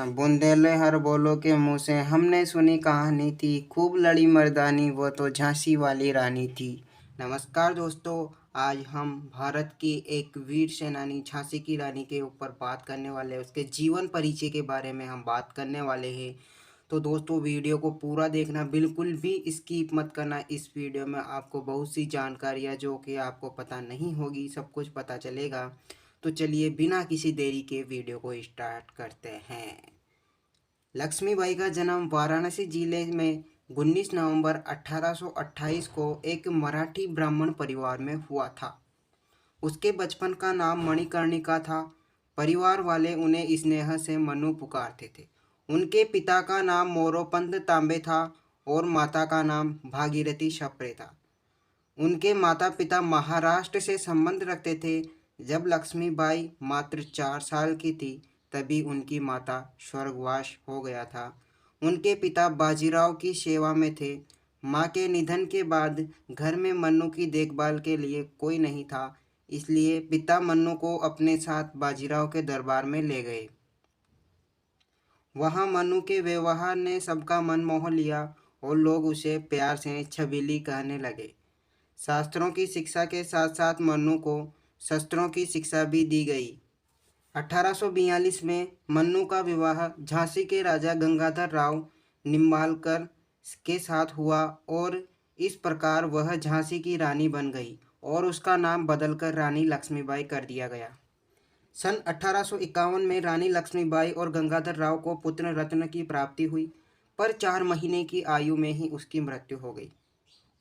बुंदेले हर बोलो के मुँह से हमने सुनी कहानी थी, खूब लड़ी मर्दानी वो तो झांसी वाली रानी थी। नमस्कार दोस्तों, आज हम भारत की एक वीर सेनानी झांसी की रानी के ऊपर बात करने वाले हैं। उसके जीवन परिचय के बारे में हम बात करने वाले हैं। तो दोस्तों, वीडियो को पूरा देखना, बिल्कुल भी स्किप मत करना। इस वीडियो में आपको बहुत सी जानकारियाँ जो कि आपको पता नहीं होगी, सब कुछ पता चलेगा। तो चलिए बिना किसी देरी के वीडियो को स्टार्ट करते हैं। लक्ष्मीबाई का जन्म वाराणसी जिले में 19 नवंबर 1828 को एक मराठी ब्राह्मण परिवार में हुआ था। उसके बचपन का नाम मणिकर्णिका था। परिवार वाले उन्हें स्नेह से मनु पुकारते थे। उनके पिता का नाम मोरोपंत तांबे था और माता का नाम भागीरथी छपरे था। उनके माता पिता महाराष्ट्र से संबंध रखते थे। जब लक्ष्मीबाई मात्र 4 साल की थी तभी उनकी माता स्वर्गवास हो गया था। उनके पिता बाजीराव की सेवा में थे। माँ के निधन के बाद घर में मन्नू की देखभाल के लिए कोई नहीं था, इसलिए पिता मन्नू को अपने साथ बाजीराव के दरबार में ले गए। वहाँ मन्नू के व्यवहार ने सबका मन मोह लिया और लोग उसे प्यार से छबीली कहने लगे। शास्त्रों की शिक्षा के साथ साथ मन्नू को शस्त्रों की शिक्षा भी दी गई। 1842 में मन्नू का विवाह झांसी के राजा गंगाधर राव निम्बालकर के साथ हुआ और इस प्रकार वह झांसी की रानी बन गई और उसका नाम बदलकर रानी लक्ष्मीबाई कर दिया गया। सन 1851 में रानी लक्ष्मीबाई और गंगाधर राव को पुत्र रत्न की प्राप्ति हुई, पर 4 महीने की आयु में ही उसकी मृत्यु हो गई।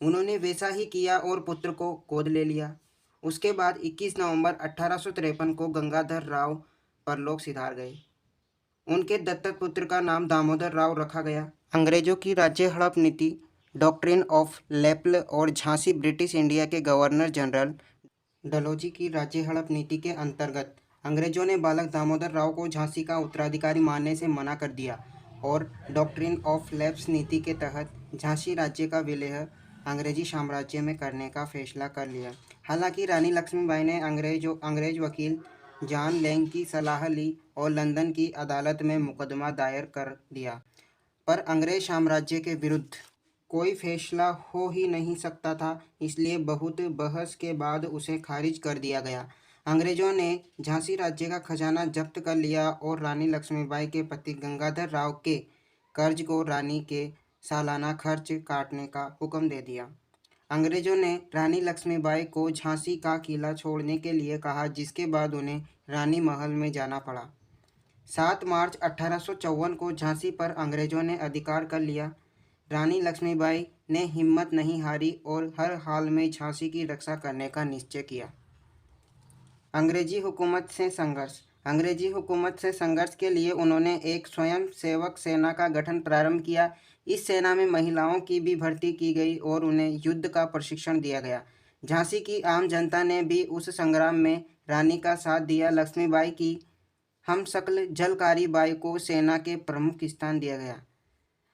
उन्होंने वैसा ही किया और पुत्र को गोद ले लिया। उसके बाद 21 नवंबर 1853 को गंगाधर राव परलोक सिधार गए। उनके दत्तक पुत्र का नाम दामोदर राव रखा गया। अंग्रेजों की राज्य हड़प नीति, डॉक्ट्रिन ऑफ लेप्ल और झांसी ब्रिटिश इंडिया के गवर्नर जनरल डलहौजी की राज्य हड़प नीति के अंतर्गत अंग्रेजों ने बालक दामोदर राव को झांसी का उत्तराधिकारी मानने से मना कर दिया और डॉक्ट्रिन ऑफ लेप्स नीति के तहत झांसी राज्य का विलय अंग्रेजी साम्राज्य में करने का फैसला कर लिया। हालांकि रानी लक्ष्मीबाई ने अंग्रेज वकील जॉन लैंग की सलाह ली और लंदन की अदालत में मुकदमा दायर कर दिया, पर अंग्रेज साम्राज्य के विरुद्ध कोई फैसला हो ही नहीं सकता था, इसलिए बहुत बहस के बाद उसे खारिज कर दिया गया। अंग्रेजों ने झांसी राज्य का खजाना जब्त कर लिया और रानी लक्ष्मीबाई के पति गंगाधर राव के कर्ज को रानी के सालाना खर्च काटने का हुक्म दे दिया। अंग्रेजों ने रानी लक्ष्मीबाई को झांसी का किला छोड़ने के लिए कहा, जिसके बाद उन्हें रानी महल में जाना पड़ा। 7 मार्च 1854 को झांसी पर अंग्रेजों ने अधिकार कर लिया। रानी लक्ष्मीबाई ने हिम्मत नहीं हारी और हर हाल में झांसी की रक्षा करने का निश्चय किया। अंग्रेजी हुकूमत से संघर्ष। अंग्रेजी हुकूमत से संघर्ष के लिए उन्होंने एक स्वयं सेवक सेना का गठन प्रारंभ किया। इस सेना में महिलाओं की भी भर्ती की गई और उन्हें युद्ध का प्रशिक्षण दिया गया। झांसी की आम जनता ने भी उस संग्राम में रानी का साथ दिया। लक्ष्मीबाई की हमशक्ल झलकारी बाई को सेना के प्रमुख स्थान दिया गया।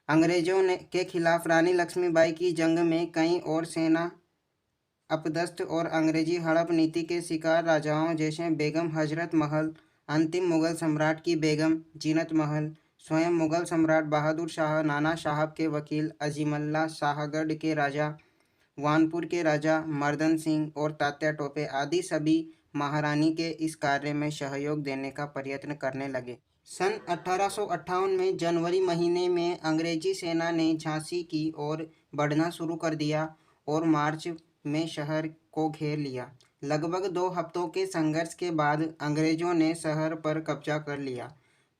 अंग्रेजों ने के खिलाफ रानी लक्ष्मीबाई की जंग में कई और सेना अपदस्थ और अंग्रेजी हड़प नीति के शिकार राजाओं जैसे बेगम हजरत महल, अंतिम मुगल सम्राट की बेगम जीनत महल, स्वयं मुगल सम्राट बहादुर शाह, नाना साहब के वकील अजीमल्ला, शाहगढ़ के राजा, वानपुर के राजा मर्दन सिंह और तात्या टोपे आदि सभी महारानी के इस कार्य में सहयोग देने का प्रयत्न करने लगे। सन 1858 में जनवरी महीने में अंग्रेजी सेना ने झांसी की ओर बढ़ना शुरू कर दिया और मार्च में शहर को घेर लिया। लगभग 2 हफ्तों के संघर्ष के बाद अंग्रेजों ने शहर पर कब्जा कर लिया,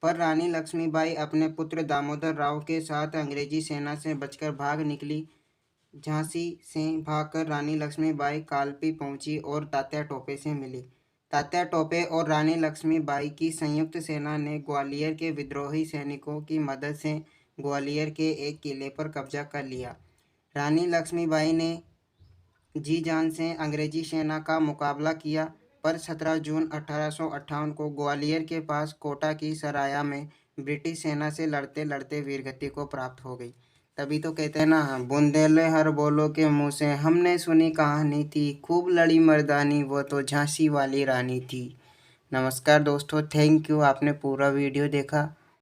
पर रानी लक्ष्मीबाई अपने पुत्र दामोदर राव के साथ अंग्रेजी सेना से बचकर भाग निकली। झांसी से भागकर रानी लक्ष्मीबाई कालपी पहुंची और तात्या टोपे से मिली। तात्या टोपे और रानी लक्ष्मीबाई की संयुक्त सेना ने ग्वालियर के विद्रोही सैनिकों की मदद से ग्वालियर के एक किले पर कब्जा कर लिया। रानी लक्ष्मीबाई ने जी जान से अंग्रेजी सेना का मुकाबला किया, पर 17 जून 1858 को ग्वालियर के पास कोटा की सराया में ब्रिटिश सेना से लड़ते लड़ते वीरगति को प्राप्त हो गई। तभी तो कहते हैं ना, बुंदेले हर बोलो के मुँह से हमने सुनी कहानी थी, खूब लड़ी मर्दानी वो तो झांसी वाली रानी थी। नमस्कार दोस्तों, थैंक यू, आपने पूरा वीडियो देखा।